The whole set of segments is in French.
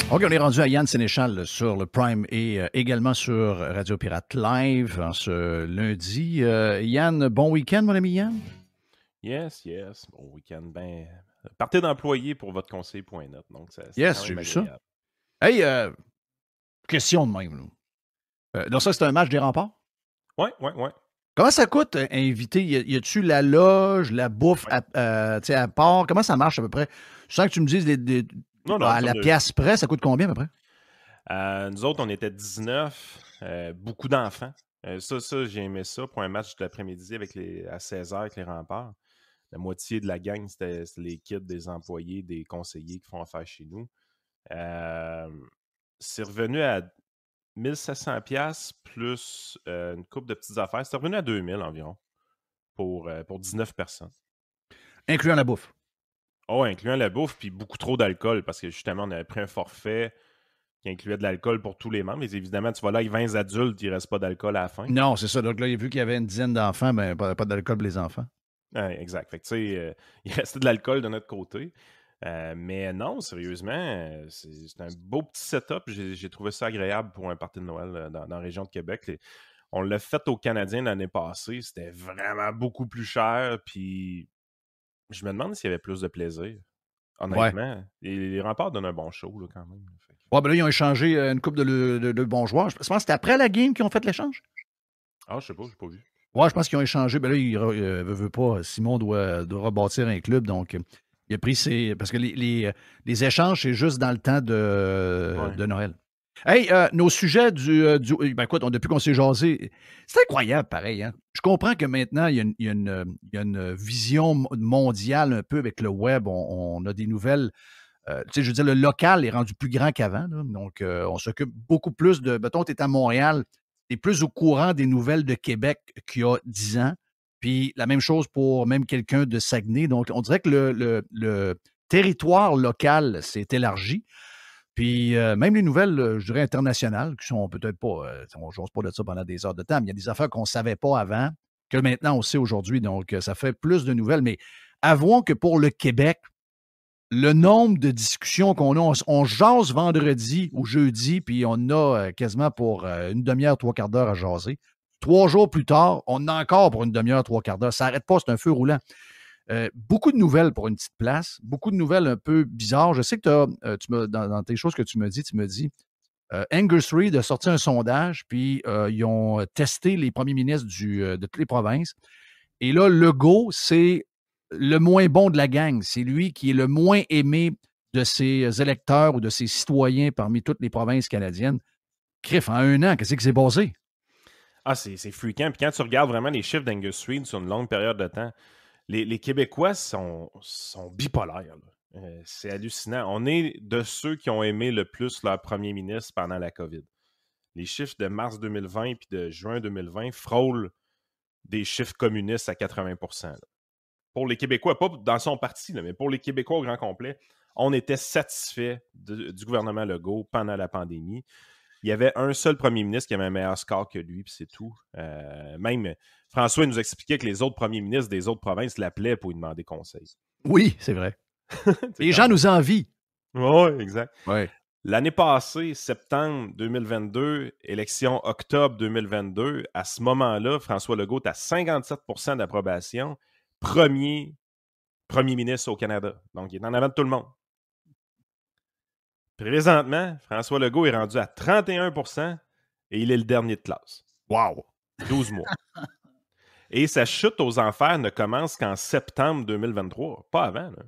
OK, on est rendu à Yann Sénéchal sur le Prime et également sur Radio Pirate Live en ce lundi. Yann, bon week-end, mon ami Yann? Yes, yes. Bon week-end. Ben, partez d'employé pour votre conseil.net. Donc, c'était Yes, quand j'ai même vu ça. agréable. Hey, question de même. Donc ça, c'est un match des remparts? Ouais, ouais, ouais. Comment ça coûte, inviter? Y a-tu la loge, la bouffe Ouais. tu sais, à part? Comment ça marche à peu près? Je sens que tu me dises Non, non, à la pièce près, ça coûte combien à peu près? nous autres, on était 19, beaucoup d'enfants. Ça, j'ai aimé ça pour un match de l'après-midi à 16h avec les remparts. La moitié de la gang, c'était les kids des employés, des conseillers qui font affaire chez nous. Euh, c'est revenu à 1700$ plus une coupe de petites affaires. C'est revenu à 2000 environ pour 19 personnes. Incluant la bouffe. Oh, incluant la bouffe, puis beaucoup trop d'alcool, parce que justement, on avait pris un forfait qui incluait de l'alcool pour tous les membres. Mais évidemment, tu vas là avec 20 adultes, il ne reste pas d'alcool à la fin. Non, c'est ça. Donc là, vu qu'il y avait une dizaine d'enfants, ben pas d'alcool pour les enfants. Ouais, exact. Fait que tu sais, il restait de l'alcool de notre côté. Mais non, sérieusement, c'est un beau petit setup. J'ai trouvé ça agréable pour un party de Noël dans la région de Québec. On l'a fait aux Canadiens l'année passée. C'était vraiment beaucoup plus cher. Puis je me demande s'il y avait plus de plaisir. Ouais. Honnêtement, les remparts donnent un bon show là, quand même. Fait que- Ouais, ben là, ils ont échangé une coupe de bons joueurs. Je pense que c'était après la game qu'ils ont fait l'échange. Ah, je sais pas, j'ai pas vu. Ouais, je pense qu'ils ont échangé. Ben là, veut pas. Simon doit rebâtir un club. Donc, il a pris ses. Parce que les échanges, c'est juste dans le temps Ouais. de Noël. Hey, nos sujets ben écoute, depuis qu'on s'est jasé, c'est incroyable pareil. Hein? Je comprends que maintenant, il y a une vision mondiale un peu avec le web. On a des nouvelles. Tu sais, je veux dire, le local est rendu plus grand qu'avant. Là. Donc, on s'occupe beaucoup plus de. Mettons, tu es à Montréal, tu es plus au courant des nouvelles de Québec qu'il y a 10 ans. Puis la même chose pour même quelqu'un de Saguenay. Donc, on dirait que le territoire local s'est élargi. Puis même les nouvelles, je dirais, internationales, qui sont peut-être pas. On n'ose pas de ça pendant des heures de temps, mais il y a des affaires qu'on ne savait pas avant, que maintenant on sait aujourd'hui. Donc, ça fait plus de nouvelles. Mais avouons que pour le Québec, le nombre de discussions qu'on a, on jase vendredi ou jeudi, puis on a quasiment pour une demi-heure, trois quarts d'heure à jaser. 3 jours plus tard, on a encore pour une demi-heure, trois quarts d'heure. Ça n'arrête pas, c'est un feu roulant. Beaucoup de nouvelles pour une petite place, beaucoup de nouvelles un peu bizarres. Je sais que dans tes choses que tu me dis, Angus Reid a sorti un sondage, puis ils ont testé les premiers ministres de toutes les provinces. Et là, Legault, c'est le moins bon de la gang. C'est lui qui est le moins aimé de ses électeurs ou de ses citoyens parmi toutes les provinces canadiennes. Criff, en 1 an, qu'est-ce qui s'est passé? Ah, c'est freakant. Puis quand tu regardes vraiment les chiffres d'Angus Reid sur une longue période de temps, les Québécois sont bipolaires. Là. C'est hallucinant. On est de ceux qui ont aimé le plus leur premier ministre pendant la COVID. Les chiffres de mars 2020 puis de juin 2020 frôlent des chiffres communistes à 80%. Là. Pour les Québécois, pas dans son parti, là, mais pour les Québécois au grand complet, on était satisfait du gouvernement Legault pendant la pandémie. Il y avait un seul premier ministre qui avait un meilleur score que lui, puis c'est tout. Même François nous expliquait que les autres premiers ministres des autres provinces l'appelaient pour lui demander conseil. Oui, c'est vrai. C'est Les quand gens même. nous envient. Oui, exact. Oui. L'année passée, septembre 2022, élection octobre 2022, à ce moment-là, François Legault est à 57% d'approbation, premier ministre au Canada. Donc, il est en avant de tout le monde. Présentement, François Legault est rendu à 31% et il est le dernier de classe. Wow. 12 mois. Et sa chute aux enfers ne commence qu'en septembre 2023, pas avant. Là.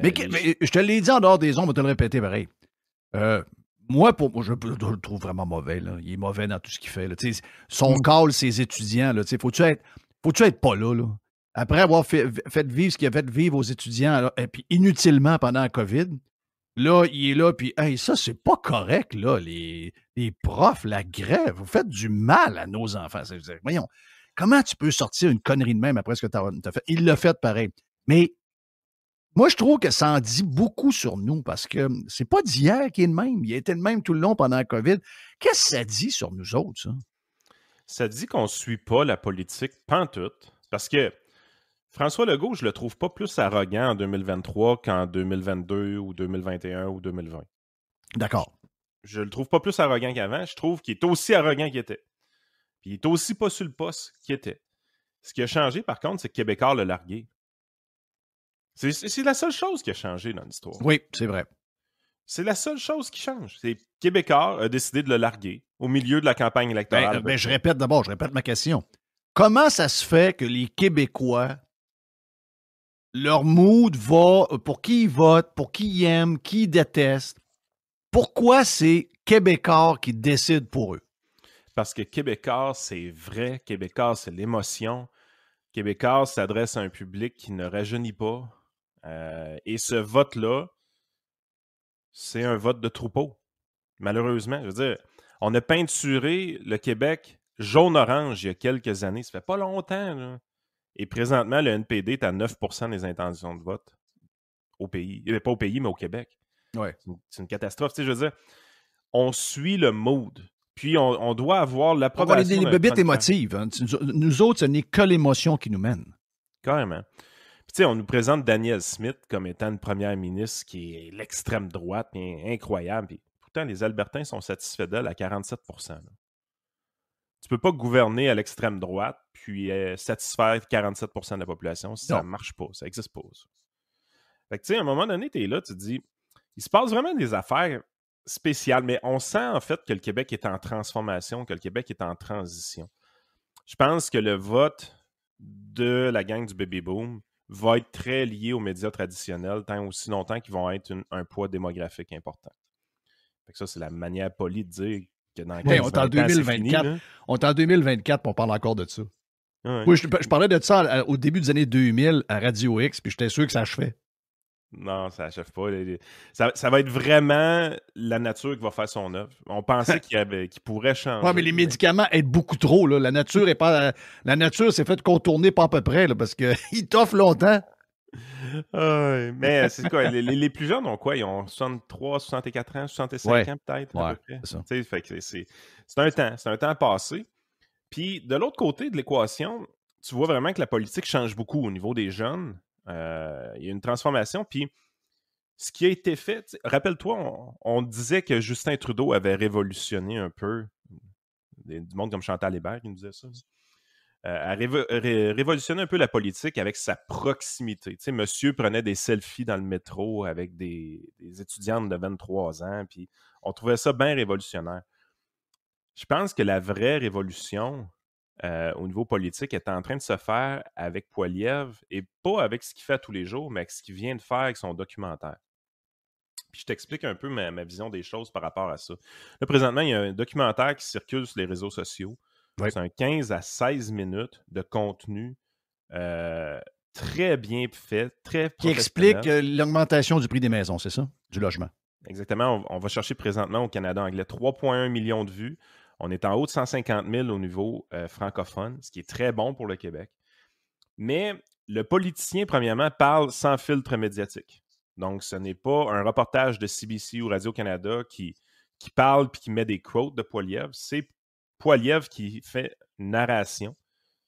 Mais je te l'ai dit en dehors des ondes, on va te le répéter pareil. Euh, moi, je le trouve vraiment mauvais. Là. Il est mauvais dans tout ce qu'il fait. Là. Son call, ses étudiants, là, faut-tu être pas là, là? Après avoir fait vivre ce qu'il a fait vivre aux étudiants, là, et puis inutilement pendant la COVID, là, il est là, puis hey, ça, c'est pas correct, là, les profs, la grève, vous faites du mal à nos enfants. Voyons, comment tu peux sortir une connerie de même après ce que tu as fait? Il l'a fait pareil. Mais moi, je trouve que ça en dit beaucoup sur nous parce que c'est pas d'hier qu'il est le même. Il a été le même tout le long pendant la COVID. Qu'est-ce que ça dit sur nous autres, ça? Ça dit qu'on ne suit pas la politique pantoute. Parce que François Legault, je le trouve pas plus arrogant en 2023 qu'en 2022 ou 2021 ou 2020. D'accord. Je le trouve pas plus arrogant qu'avant. Je trouve qu'il est aussi arrogant qu'il était. Puis il est aussi pas sur le poste qu'il était. Ce qui a changé, par contre, c'est que Québécois l'a largué. C'est la seule chose qui a changé dans l'histoire. Oui, c'est vrai. C'est la seule chose qui change. C'est Québécois a décidé de le larguer au milieu de la campagne électorale. Je répète ma question. Comment ça se fait que les Québécois, leur mood va pour qui ils votent, pour qui ils aiment, qui ils détestent? Pourquoi c'est Québécois qui décide pour eux? Parce que Québécois, c'est vrai. Québécois, c'est l'émotion. Québécois s'adresse à un public qui ne rajeunit pas. Et ce vote-là, c'est un vote de troupeau. Malheureusement, je veux dire, on a peinturé le Québec jaune-orange il y a quelques années. Ça fait pas longtemps, là. Et présentement, le NPD est à 9% des intentions de vote au pays. Pas au pays, mais au Québec. Ouais. C'est une catastrophe. Tu sais, je veux dire, on suit le mood. Puis on doit avoir On va l'approbation les d'un bébites chroniqueur. émotives. Hein. Nous autres, ce n'est que l'émotion qui nous mène. Carrément. Puis tu sais, on nous présente Danielle Smith comme étant une première ministre qui est l'extrême droite, incroyable. Puis pourtant, les Albertains sont satisfaits d'elle à 47%. Là. Tu peux pas gouverner à l'extrême droite puis satisfaire 47% de la population si ça ne marche pas. Ça n'existe pas. Ça. Fait que tu sais, à un moment donné, tu es là, tu te dis, il se passe vraiment des affaires spéciales, mais on sent en fait que le Québec est en transformation, que le Québec est en transition. Je pense que le vote de la gang du baby boom va être très lié aux médias traditionnels tant aussi longtemps qu'ils vont être un poids démographique important. Fait que ça, c'est la manière polie de dire que dans 15 on est en 20 ans, c'est fini. On est en 2024 pour on parle encore de ça. Ouais. Moi, je parlais de ça au début des années 2000 à Radio X, puis j'étais sûr que ça achevait. Non, ça n'achève pas. Ça va être vraiment la nature qui va faire son œuvre. On pensait qu'il pourrait changer. Oui, mais les médicaments aident beaucoup trop. Là. La nature s'est faite contourner pas à peu près là, parce qu'ils t'offrent longtemps. Mais c'est quoi? Les plus jeunes ont quoi? Ils ont 63, 64 ans, 65 ans peut-être, à peu près. C'est ça. Fait que c'est un temps passé. Puis de l'autre côté de l'équation, tu vois vraiment que la politique change beaucoup au niveau des jeunes. Il y a une transformation. Puis ce qui a été fait, rappelle-toi, on disait que Justin Trudeau avait révolutionné un peu du monde comme Chantal Hébert, qui nous disait ça. A révolutionné un peu la politique avec sa proximité. Tu sais, monsieur prenait des selfies dans le métro avec des étudiantes de 23 ans, puis on trouvait ça bien révolutionnaire. Je pense que la vraie révolution au niveau politique est en train de se faire avec Poilievre et pas avec ce qu'il fait tous les jours, mais avec ce qu'il vient de faire avec son documentaire. Puis je t'explique un peu ma vision des choses par rapport à ça. Là, présentement, il y a un documentaire qui circule sur les réseaux sociaux. Oui. C'est un 15 à 16 minutes de contenu très bien fait, très qui explique l'augmentation du prix des maisons, c'est ça? Du logement. Exactement. On va chercher présentement au Canada anglais 3,1 millions de vues. On est en haut de 150 000 au niveau francophone, ce qui est très bon pour le Québec. Mais le politicien, premièrement, parle sans filtre médiatique. Donc, ce n'est pas un reportage de CBC ou Radio-Canada qui parle puis qui met des quotes de Poilievre. C'est Poilievre qui fait une narration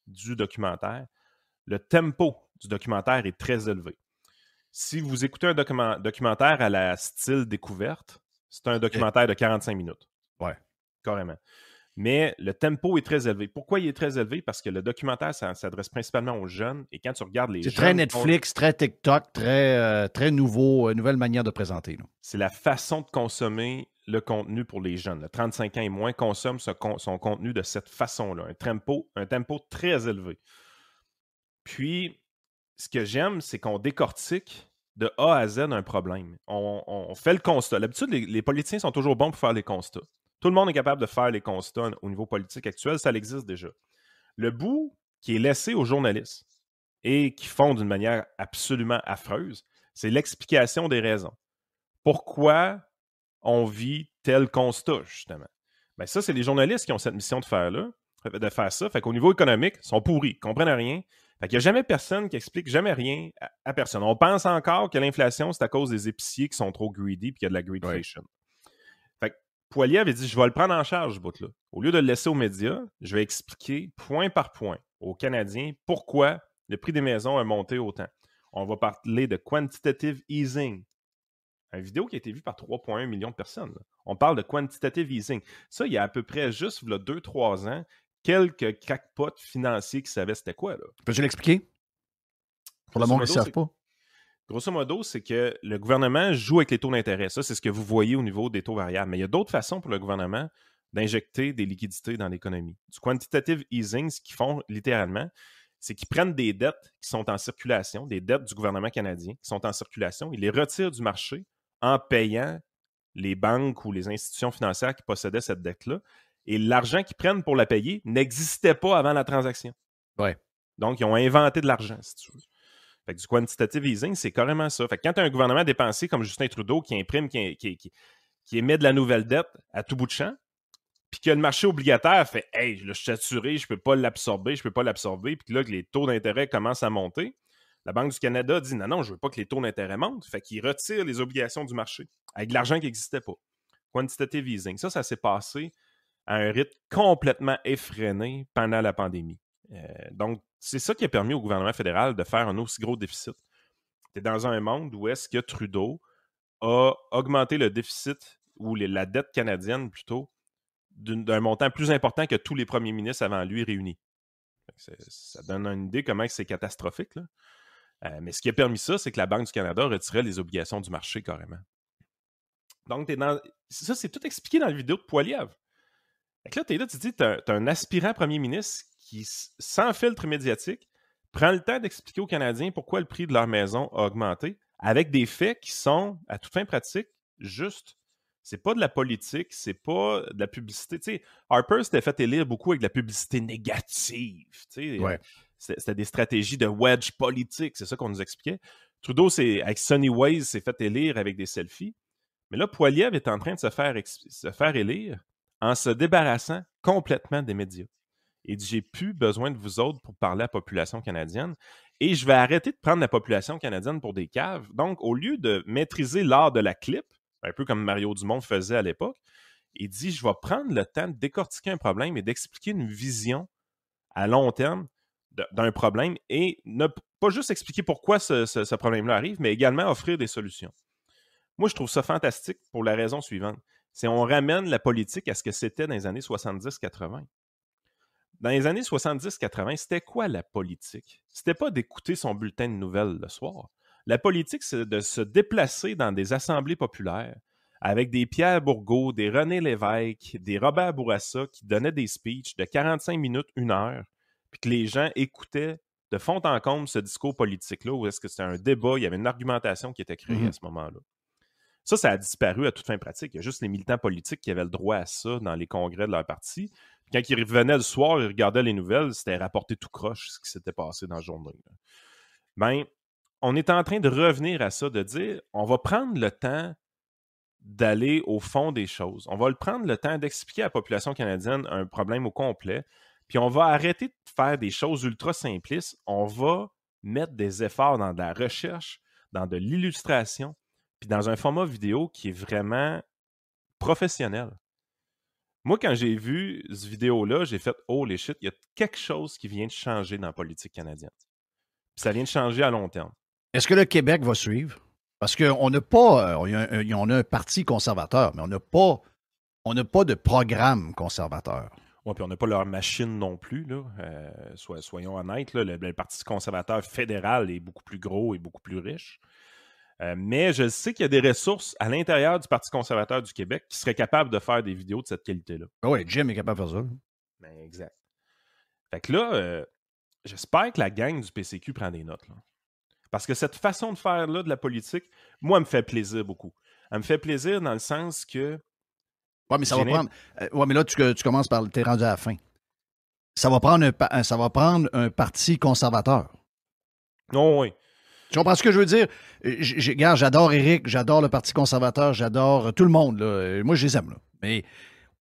du documentaire. Le tempo du documentaire est très élevé. Si vous écoutez un documentaire à la style découverte, c'est un documentaire de 45 minutes. Ouais. Carrément. Mais le tempo est très élevé. Pourquoi il est très élevé? Parce que le documentaire s'adresse principalement aux jeunes. Et quand tu regardes les jeunes... C'est très Netflix, très TikTok, très nouvelle manière de présenter. C'est la façon de consommer le contenu pour les jeunes. Le 35 ans et moins consomment son contenu de cette façon-là. Un tempo très élevé. Puis, ce que j'aime, c'est qu'on décortique de A à Z un problème. On fait le constat. D'habitude, les politiciens sont toujours bons pour faire les constats. Tout le monde est capable de faire les constats au niveau politique actuel, ça existe déjà. Le bout qui est laissé aux journalistes et qui font d'une manière absolument affreuse, c'est l'explication des raisons. Pourquoi on vit tel constat, justement? Bien, ça, c'est les journalistes qui ont cette mission de faire ça. Fait qu'au niveau économique, ils sont pourris, ils ne comprennent rien. Fait qu'il n'y a jamais personne qui explique jamais rien à personne. On pense encore que l'inflation, c'est à cause des épiciers qui sont trop greedy et qu'il y a de la greedflation. Ouais. Fait que Poilievre avait dit, je vais le prendre en charge, ce bout-là. Au lieu de le laisser aux médias, je vais expliquer point par point aux Canadiens pourquoi le prix des maisons a monté autant. On va parler de quantitative easing. Une vidéo qui a été vue par 3,1 millions de personnes. Là. On parle de quantitative easing. Ça, il y a à peu près juste 2-3 ans, quelques crackpots financiers qui savaient c'était quoi. Là. Peux-tu l'expliquer? Pour le monde qui ne savent pas. Grosso modo, c'est que le gouvernement joue avec les taux d'intérêt. Ça, c'est ce que vous voyez au niveau des taux variables. Mais il y a d'autres façons pour le gouvernement d'injecter des liquidités dans l'économie. Du quantitative easing, ce qu'ils font littéralement, c'est qu'ils prennent des dettes qui sont en circulation, des dettes du gouvernement canadien qui sont en circulation, ils les retirent du marché en payant les banques ou les institutions financières qui possédaient cette dette-là. Et l'argent qu'ils prennent pour la payer n'existait pas avant la transaction. Ouais. Donc, ils ont inventé de l'argent, si tu veux. Fait que du quantitative easing, c'est carrément ça. Fait que quand tu as un gouvernement dépensier comme Justin Trudeau qui imprime, qui émet de la nouvelle dette à tout bout de champ, puis que le marché obligataire fait « Hey, là, je suis saturé, je ne peux pas l'absorber, puis que là, que les taux d'intérêt commencent à monter, la Banque du Canada dit « Non, je ne veux pas que les taux d'intérêt montent. » Fait qu'il retire les obligations du marché avec de l'argent qui n'existait pas. Quantitative easing. Ça s'est passé à un rythme complètement effréné pendant la pandémie. Donc, c'est ça qui a permis au gouvernement fédéral de faire un aussi gros déficit. Tu es dans un monde où est-ce que Trudeau a augmenté le déficit, ou la dette canadienne plutôt, d'un montant plus important que tous les premiers ministres avant lui réunis. Ça donne une idée comment c'est catastrophique. Là. Mais ce qui a permis ça, c'est que la Banque du Canada retirait les obligations du marché carrément. Donc, ça, c'est tout expliqué dans la vidéo de Poilievre. Là, tu es là, tu dis, tu as un aspirant premier ministre qui, sans filtre médiatique, prend le temps d'expliquer aux Canadiens pourquoi le prix de leur maison a augmenté, avec des faits qui sont, à toute fin pratique, justes. C'est pas de la politique, c'est pas de la publicité. Tu sais, Harper s'était fait élire beaucoup avec de la publicité négative. Tu sais, ouais. C'était des stratégies de wedge politique, c'est ça qu'on nous expliquait. Trudeau, avec Sunny Ways, s'est fait élire avec des selfies. Mais là, Poilievre est en train de se faire élire en se débarrassant complètement des médias. Il dit, j'ai plus besoin de vous autres pour parler à la population canadienne et je vais arrêter de prendre la population canadienne pour des caves. Donc, au lieu de maîtriser l'art de la clip, un peu comme Mario Dumont faisait à l'époque, il dit, je vais prendre le temps de décortiquer un problème et d'expliquer une vision à long terme d'un problème et ne pas juste expliquer pourquoi ce problème-là arrive, mais également offrir des solutions. Moi, je trouve ça fantastique pour la raison suivante. C'est on ramène la politique à ce que c'était dans les années 70-80. Dans les années 70-80, c'était quoi la politique? C'était pas d'écouter son bulletin de nouvelles le soir. La politique, c'est de se déplacer dans des assemblées populaires avec des Pierre Bourgault, des René Lévesque, des Robert Bourassa qui donnaient des speeches de 45 minutes, 1 heure, puis que les gens écoutaient de fond en comble ce discours politique-là, où est-ce que c'était un débat, il y avait une argumentation qui était créée à ce moment-là. Ça a disparu à toute fin pratique. Il y a juste les militants politiques qui avaient le droit à ça dans les congrès de leur parti. Quand ils revenaient le soir, ils regardaient les nouvelles, c'était rapporté tout croche ce qui s'était passé dans la journée. Ben, on est en train de revenir à ça, de dire, on va prendre le temps d'aller au fond des choses. On va prendre le temps d'expliquer à la population canadienne un problème au complet, puis on va arrêter de faire des choses ultra simplistes. On va mettre des efforts dans de la recherche, dans de l'illustration, puis dans un format vidéo qui est vraiment professionnel. Moi, quand j'ai vu cette vidéo-là, j'ai fait « Holy shit, il y a quelque chose qui vient de changer dans la politique canadienne. » Puis ça vient de changer à long terme. Est-ce que le Québec va suivre? Parce qu'on n'a pas... on a un parti conservateur, mais on n'a pas de programme conservateur. Oui, puis on n'a pas leur machine non plus, là. Soyons honnêtes, là, le Parti conservateur fédéral est beaucoup plus gros et beaucoup plus riche. Mais je sais qu'il y a des ressources à l'intérieur du Parti conservateur du Québec qui seraient capables de faire des vidéos de cette qualité-là. Oui, Jim est capable de faire ça. Ben, exact. Fait que là, j'espère que la gang du PCQ prend des notes, là. Parce que cette façon de faire là de la politique, moi, elle me fait plaisir beaucoup. Elle me fait plaisir dans le sens que... Oui, mais ça va prendre... oui, mais là, tu commences par... T'es rendu à la fin. Ça va prendre un parti conservateur. Non, oui. Tu comprends ce que je veux dire? Regarde, j'adore Éric, j'adore le Parti conservateur, j'adore tout le monde. Là. Moi, je les aime. Là. Mais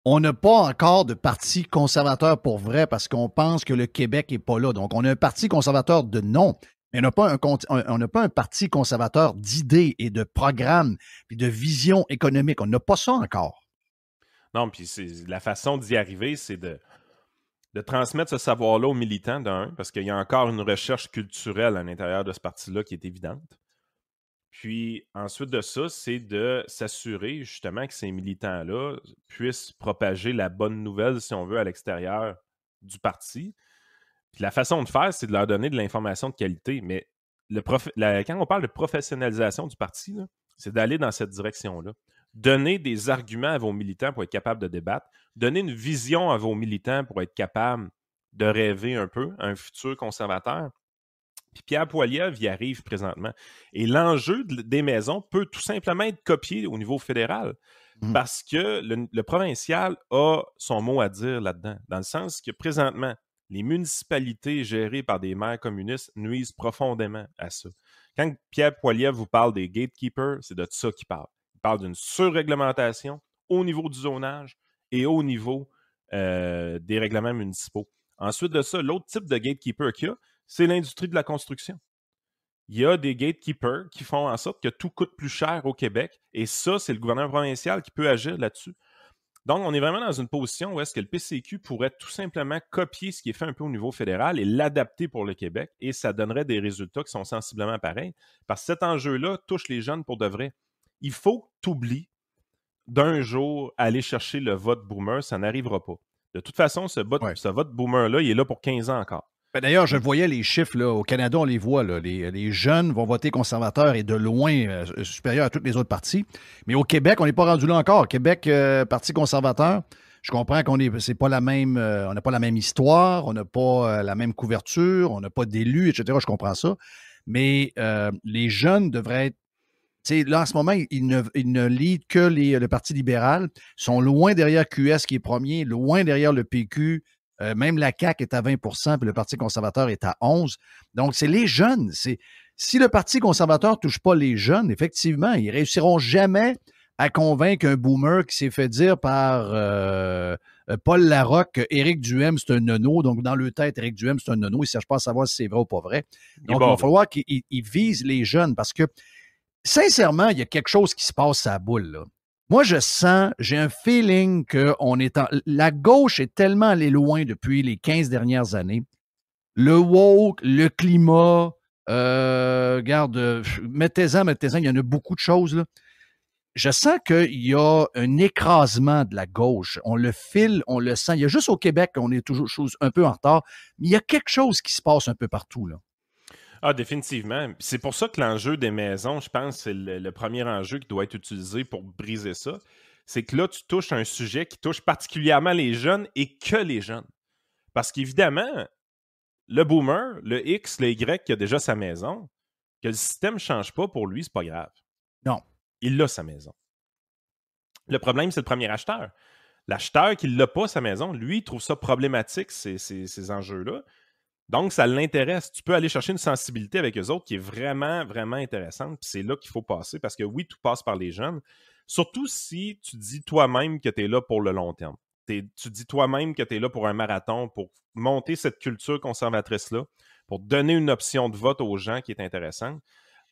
on n'a pas encore de parti conservateur pour vrai parce qu'on pense que le Québec n'est pas là. Donc, on a un parti conservateur de nom, mais on n'a pas un parti conservateur d'idées et de programmes et de vision économique. On n'a pas ça encore. Non, puis la façon d'y arriver, c'est de transmettre ce savoir-là aux militants, d'un, parce qu'il y a encore une recherche culturelle à l'intérieur de ce parti-là qui est évidente. Puis ensuite de ça, c'est de s'assurer justement que ces militants-là puissent propager la bonne nouvelle, si on veut, à l'extérieur du parti. Puis la façon de faire, c'est de leur donner de l'information de qualité. Mais quand on parle de professionnalisation du parti, là, c'est d'aller dans cette direction-là. Donner des arguments à vos militants pour être capable de débattre. Donner une vision à vos militants pour être capable de rêver un peu à un futur conservateur. Puis Pierre Poilievre y arrive présentement. Et l'enjeu des maisons peut tout simplement être copié au niveau fédéral. Parce que le provincial a son mot à dire là-dedans. Dans le sens que présentement, les municipalités gérées par des maires communistes nuisent profondément à ça. Quand Pierre Poilievre vous parle des gatekeepers, c'est de ça qu'il parle. Il parle d'une surréglementation au niveau du zonage et au niveau des règlements municipaux. Ensuite de ça, l'autre type de gatekeeper qu'il y a, c'est l'industrie de la construction. Il y a des gatekeepers qui font en sorte que tout coûte plus cher au Québec, et ça, c'est le gouvernement provincial qui peut agir là-dessus. Donc, on est vraiment dans une position où est-ce que le PCQ pourrait tout simplement copier ce qui est fait un peu au niveau fédéral et l'adapter pour le Québec, et ça donnerait des résultats qui sont sensiblement pareils, parce que cet enjeu-là touche les jeunes pour de vrai. Il faut que tu oublies d'un jour aller chercher le vote boomer, ça n'arrivera pas. De toute façon, ce vote boomer-là, il est là pour 15 ans encore. D'ailleurs, je voyais les chiffres, là, au Canada, on les voit, là, les jeunes vont voter conservateur et de loin supérieur à tous les autres partis. Mais au Québec, on n'est pas rendu là encore. Québec, Parti conservateur, je comprends qu'on c'est pas la même, on n'a pas la même histoire, on n'a pas la même couverture, on n'a pas d'élus, etc. Je comprends ça. Mais les jeunes devraient être. Là, en ce moment, ils ne lead que le Parti libéral, sont loin derrière QS qui est premier, loin derrière le PQ. Même la CAQ est à 20 puis le Parti conservateur est à 11. Donc, c'est les jeunes. Si le Parti conservateur ne touche pas les jeunes, effectivement, ils ne réussiront jamais à convaincre un boomer qui s'est fait dire par Paul Larocque que Éric Duhem, c'est un nono. Donc, dans le tête, Éric Duhem, c'est un nono. Ils ne cherchent pas à savoir si c'est vrai ou pas vrai. Donc, il va falloir qu'ils visent les jeunes parce que, sincèrement, il y a quelque chose qui se passe à la boule, là. Moi, j'ai un feeling que la gauche est tellement allée loin depuis les 15 dernières années. Le woke, le climat, mettez-en, il y en a beaucoup de choses, là. Je sens qu'il y a un écrasement de la gauche. On le file, on le sent. Il y a juste au Québec qu'on est toujours un peu en retard, mais il y a quelque chose qui se passe un peu partout, là. Ah, définitivement. C'est pour ça que l'enjeu des maisons, je pense, c'est le premier enjeu qui doit être utilisé pour briser ça. C'est que là, tu touches un sujet qui touche particulièrement les jeunes et que les jeunes. Parce qu'évidemment, le boomer, le X, le Y qui a déjà sa maison, que le système ne change pas pour lui, c'est pas grave. Non. Il a sa maison. Le problème, c'est le premier acheteur. L'acheteur qui l'a pas, sa maison, lui, il trouve ça problématique, ces enjeux-là. Donc, ça l'intéresse. Tu peux aller chercher une sensibilité avec eux autres qui est vraiment, vraiment intéressante. Puis c'est là qu'il faut passer parce que oui, tout passe par les jeunes. Surtout si tu dis toi-même que tu es là pour le long terme. Tu dis toi-même que tu es là pour un marathon, pour monter cette culture conservatrice-là, pour donner une option de vote aux gens qui est intéressante.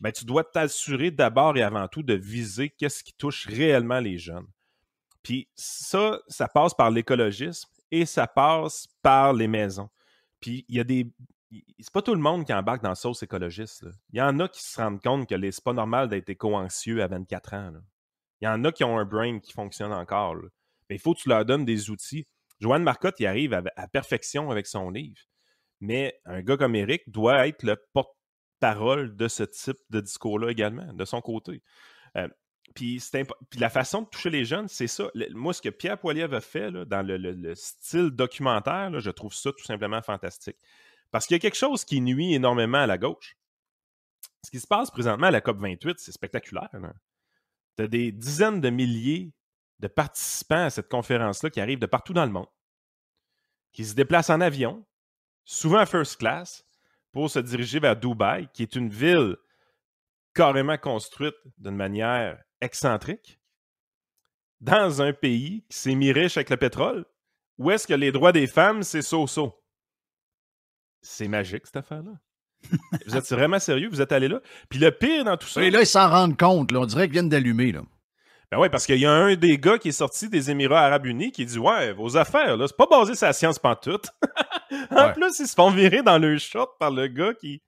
Ben, tu dois t'assurer d'abord et avant tout de viser qu'est-ce qui touche réellement les jeunes. Puis ça passe par l'écologisme et ça passe par les maisons. Puis il y a c'est pas tout le monde qui embarque dans la sauce écologiste, là. Il y en a qui se rendent compte que c'est pas normal d'être éco-anxieux à 24 ans, là. Il y en a qui ont un brain qui fonctionne encore, là. Mais il faut que tu leur donnes des outils. Joanne Marcotte, il arrive à perfection avec son livre. Mais un gars comme Éric doit être le porte-parole de ce type de discours-là également, de son côté. Puis la façon de toucher les jeunes, c'est ça. Moi, ce que Pierre Poilievre a fait là, dans le style documentaire, là, je trouve ça tout simplement fantastique. Parce qu'il y a quelque chose qui nuit énormément à la gauche. Ce qui se passe présentement à la COP28, c'est spectaculaire. Tu as des dizaines de milliers de participants à cette conférence-là qui arrivent de partout dans le monde, qui se déplacent en avion, souvent first class, pour se diriger vers Dubaï, qui est une ville carrément construite d'une manière excentrique, dans un pays qui s'est mis riche avec le pétrole, où est-ce que les droits des femmes, c'est so-so? C'est magique, cette affaire-là. Vous êtes vraiment sérieux? Vous êtes allé là? Puis le pire dans tout ça... Et là, ils s'en rendent compte. Là, on dirait qu'ils viennent d'allumer, là. Ben oui, parce qu'il y a un des gars qui est sorti des Émirats arabes unis qui dit « Ouais, vos affaires, là, c'est pas basé sur la science pantoute. » En plus, ils se font virer dans le shot par le gars qui...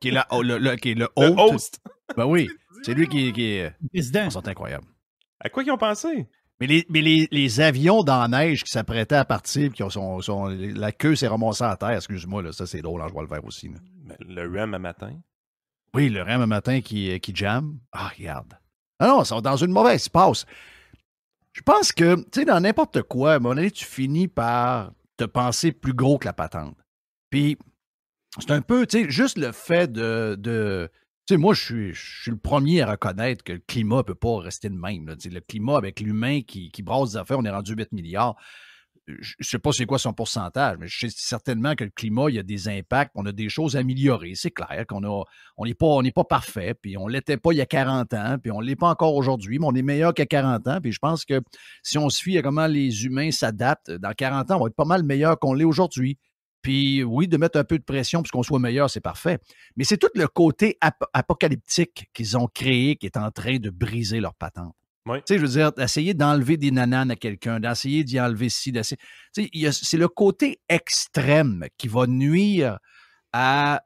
qui est le host. Ben oui, c'est lui qui est... Président. Ils sont incroyables. À quoi ils ont pensé? Mais les avions dans la neige qui s'apprêtaient à partir, la queue s'est remontée à terre, excuse-moi, là, ça c'est drôle, hein, je vois le faire aussi. Là. Le REM à matin. Oui, le REM un matin qui jamme. Ah, regarde. Ah non, ils sont dans une mauvaise passe. Je pense que, tu sais, dans n'importe quoi, à un moment donné, tu finis par te penser plus gros que la patente. Puis, c'est un peu, tu sais, juste le fait de tu sais, moi, je suis le premier à reconnaître que le climat ne peut pas rester de même. Là. Le climat avec l'humain qui brasse des affaires, on est rendu 8 milliards. Je ne sais pas c'est quoi son pourcentage, mais je sais certainement que le climat, il y a des impacts, on a des choses à améliorer. C'est clair on n'est pas parfait, puis on ne l'était pas il y a 40 ans, puis on ne l'est pas encore aujourd'hui, mais on est meilleur qu'à 40 ans. Puis je pense que si on se fie à comment les humains s'adaptent, dans 40 ans, on va être pas mal meilleur qu'on l'est aujourd'hui. Puis oui, de mettre un peu de pression pour qu'on soit meilleur, c'est parfait. Mais c'est tout le côté apocalyptique qu'ils ont créé qui est en train de briser leur patente. Oui. Tu sais, je veux dire, d'essayer d'enlever des nananes à quelqu'un, d'essayer d'y enlever ci, d'essayer. Tu sais, c'est le côté extrême qui va nuire à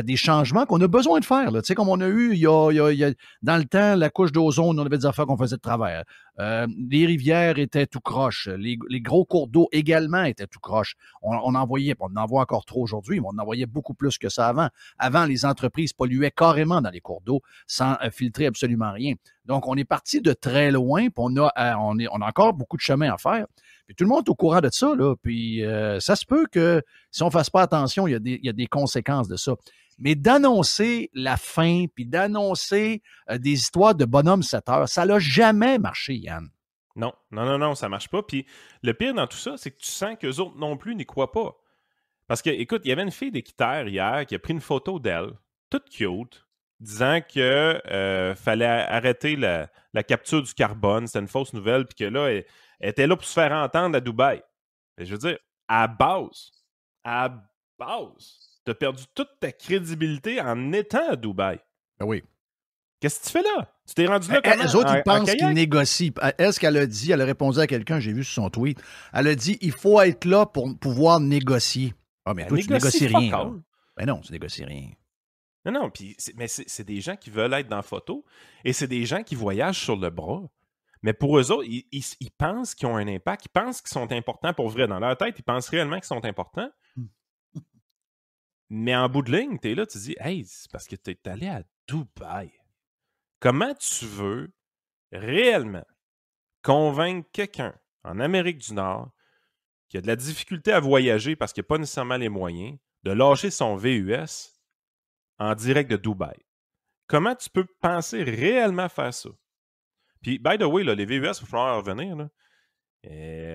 des changements qu'on a besoin de faire. Là. Tu sais, comme on a eu, dans le temps, la couche d'ozone, on avait des affaires qu'on faisait de travers. Les rivières étaient tout croche. Les gros cours d'eau également étaient tout croche. On en voyait, on en voit encore trop aujourd'hui, mais on en voyait beaucoup plus que ça avant. Avant, les entreprises polluaient carrément dans les cours d'eau sans filtrer absolument rien. Donc, on est parti de très loin, puis on a encore beaucoup de chemin à faire. Puis tout le monde est au courant de ça, là. Puis ça se peut que si on ne fasse pas attention, il y a des conséquences de ça. Mais d'annoncer la fin, puis d'annoncer des histoires de bonhomme 7 heures, ça n'a jamais marché, Yann. Non, ça marche pas. Puis le pire dans tout ça, c'est que tu sens qu'eux autres non plus n'y croient pas. Parce que, écoute, il y avait une fille d'Équiterre hier qui a pris une photo d'elle, toute cute, disant que fallait arrêter la capture du carbone, c'était une fausse nouvelle, puis que là, elle était là pour se faire entendre à Dubaï. Et je veux dire, à base, t'as perdu toute ta crédibilité en étant à Dubaï. Ben oui. Qu'est-ce que tu fais là? Tu t'es rendu là comment? Les autres, ils pensent qu'ils négocient. Elle, ce qu'elle a dit, elle a répondu à quelqu'un, j'ai vu sur son tweet, elle a dit, il faut être là pour pouvoir négocier. Ah, mais toi, tu négocies rien. Ben non, tu négocies rien. Non, mais c'est des gens qui veulent être dans la photo et c'est des gens qui voyagent sur le bras. Mais pour eux autres, ils pensent qu'ils ont un impact, ils pensent qu'ils sont importants pour vrai. Dans leur tête, ils pensent réellement qu'ils sont importants. Mais en bout de ligne, t'es là, tu te dis, hey, c'est parce que t'es allé à Dubaï. Comment tu veux réellement convaincre quelqu'un en Amérique du Nord qui a de la difficulté à voyager parce qu'il n'a pas nécessairement les moyens de lâcher son VUS en direct de Dubaï? Comment tu peux penser réellement faire ça? Puis, by the way, là, les VUS, il va falloir en revenir. Là.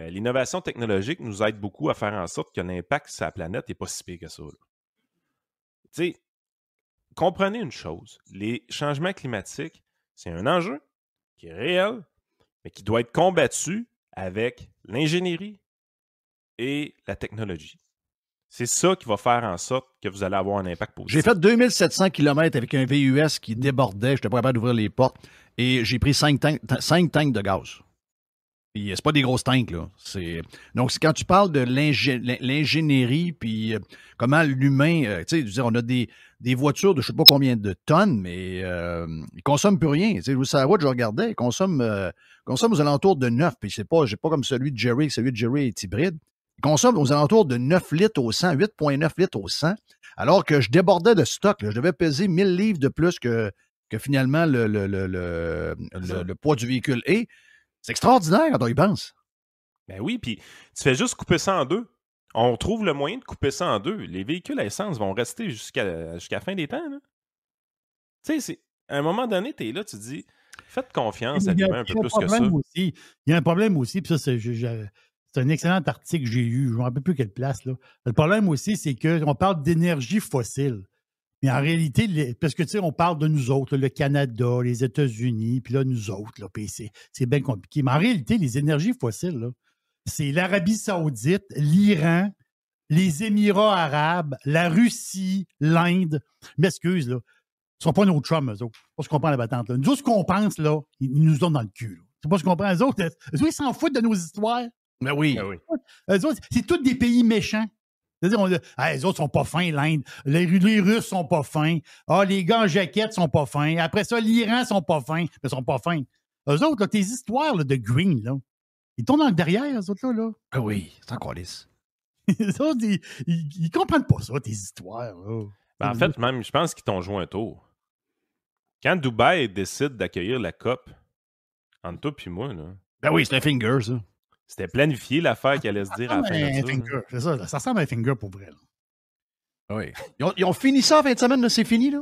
L'innovation technologique nous aide beaucoup à faire en sorte que l'impact sur la planète n'est pas si pire que ça. Tu sais, comprenez une chose. Les changements climatiques, c'est un enjeu qui est réel, mais qui doit être combattu avec l'ingénierie et la technologie. C'est ça qui va faire en sorte que vous allez avoir un impact positif. J'ai fait 2700 km avec un VUS qui débordait. Je n'étais pas capable d'ouvrir les portes. Et j'ai pris 5 tanks de gaz. Puis c'est pas des grosses tanks, là. Donc, quand tu parles de l'ingénierie, puis comment l'humain... tu sais, on a des voitures de je sais pas combien de tonnes, mais ils consomment plus rien. Tu sais, sur la route, je regardais, ils consomment aux alentours de 9. Puis j'ai pas comme celui de Jerry. Celui de Jerry est hybride. Ils consomment aux alentours de 9 litres au 100, 8,9 litres au 100, alors que je débordais de stock. Là. Je devais peser 1000 livres de plus que finalement le poids du véhicule est. C'est extraordinaire quand on y pense. Ben oui, puis tu fais juste couper ça en deux. On trouve le moyen de couper ça en deux. Les véhicules à essence vont rester jusqu'à la fin des temps. Tu sais, à un moment donné, tu es là, tu te dis, faites confiance à l'humain un peu plus que ça. Il y a un problème aussi, puis ça, c'est un excellent article que j'ai lu, je ne me rappelle plus quelle place. Là. Le problème aussi, c'est qu'on parle d'énergie fossile. Mais en réalité, parce que tu sais, on parle de nous autres, là, le Canada, les États-Unis, puis là, nous autres, là, puis c'est bien compliqué. Mais en réalité, les énergies fossiles, là, c'est l'Arabie Saoudite, l'Iran, les Émirats arabes, la Russie, l'Inde. Je m'excuse, là. Ils ne sont pas nos chums, eux autres. C'est pas ce qu'on prend la battante. Là. Nous autres, ce qu'on pense, là, ils nous ont dans le cul. C'est pas ce qu'on prend, eux autres. Eux autres, ils s'en foutent de nos histoires. Mais oui. Eux autres, c'est tous des pays méchants. C'est-à-dire, les autres sont pas fins, l'Inde. Les Russes sont pas fins. Les gars en jaquette sont pas fins. Après ça, l'Iran sont pas fins. Mais sont pas fins. Eux autres, là, tes histoires là, de Green, là, ils tournent dans le derrière, eux autres, là. Ah oui, c'est encore lisse. Les autres, ils comprennent pas ça, tes histoires. Là. Ben, en fait, même, je pense qu'ils t'ont joué un tour. Quand Dubaï décide d'accueillir la COP, entre toi et moi, là, Ben oui, c'est un finger, ça. c'était planifié l'affaire qui allait se dire à la fin de ça. Finger, c'est ça, ça ressemble à un finger pour vrai. Là. Oui. Ils ont fini ça en fin de semaine, là, c'est fini, là?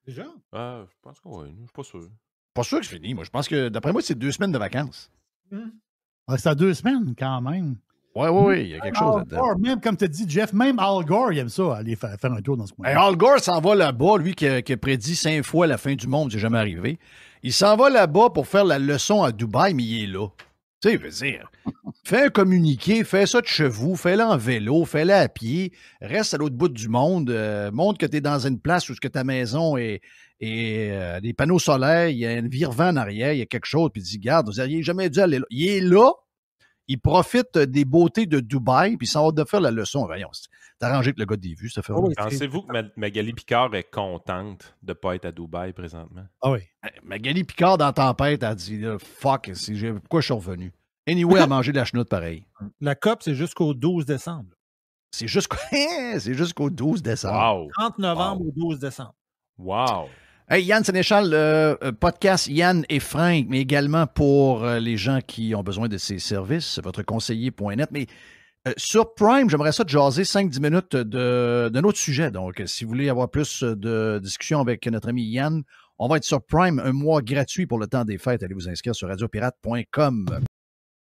Déjà? Je pense que oui, je suis pas sûr. Pas sûr que c'est fini. Moi, je pense que, d'après moi, c'est 2 semaines de vacances. C'est à 2 semaines, quand même. Oui, il y a quelque chose là-dedans. Gore, même comme tu as dit, Jeff, même Al Gore, il aime ça, aller faire un tour dans ce coin. Hey, Al Gore s'en va là-bas, lui qui a prédit 5 fois la fin du monde, c'est jamais arrivé. Il s'en va là-bas pour faire la leçon à Dubaï, mais il est là. Tu sais, il veut dire, fais un communiqué, fais ça de chez vous, fais-le en vélo, fais-le à pied, reste à l'autre bout du monde, montre que tu es dans une place où que ta maison est des panneaux solaires, il y a un vire-vent en arrière, il y a quelque chose, puis il dit, regarde, vous n'auriez jamais dû aller là. Il est là, il profite des beautés de Dubaï, puis il s'en va de faire la leçon. Voyons, t'as arrangé que le gars des vues, ça fait. Pensez-vous que Magali Picard est contente de ne pas être à Dubaï présentement? Ah oui. Magali Picard, dans Tempête, a dit là, fuck, pourquoi je suis revenu? Anyway, à manger de la chenoute pareil. La COP, c'est jusqu'au 12 décembre. C'est jusqu'au 12 décembre. Wow! 30 novembre au 12 décembre. Wow! Hey, Yann Sénéchal, podcast Yann et Frank, mais également pour les gens qui ont besoin de ces services, votre conseiller.net. Mais sur Prime, j'aimerais ça te jaser 5-10 minutes d'un autre sujet. Donc, si vous voulez avoir plus de discussion avec notre ami Yann, on va être sur Prime un mois gratuit pour le temps des fêtes. Allez vous inscrire sur radiopirate.com.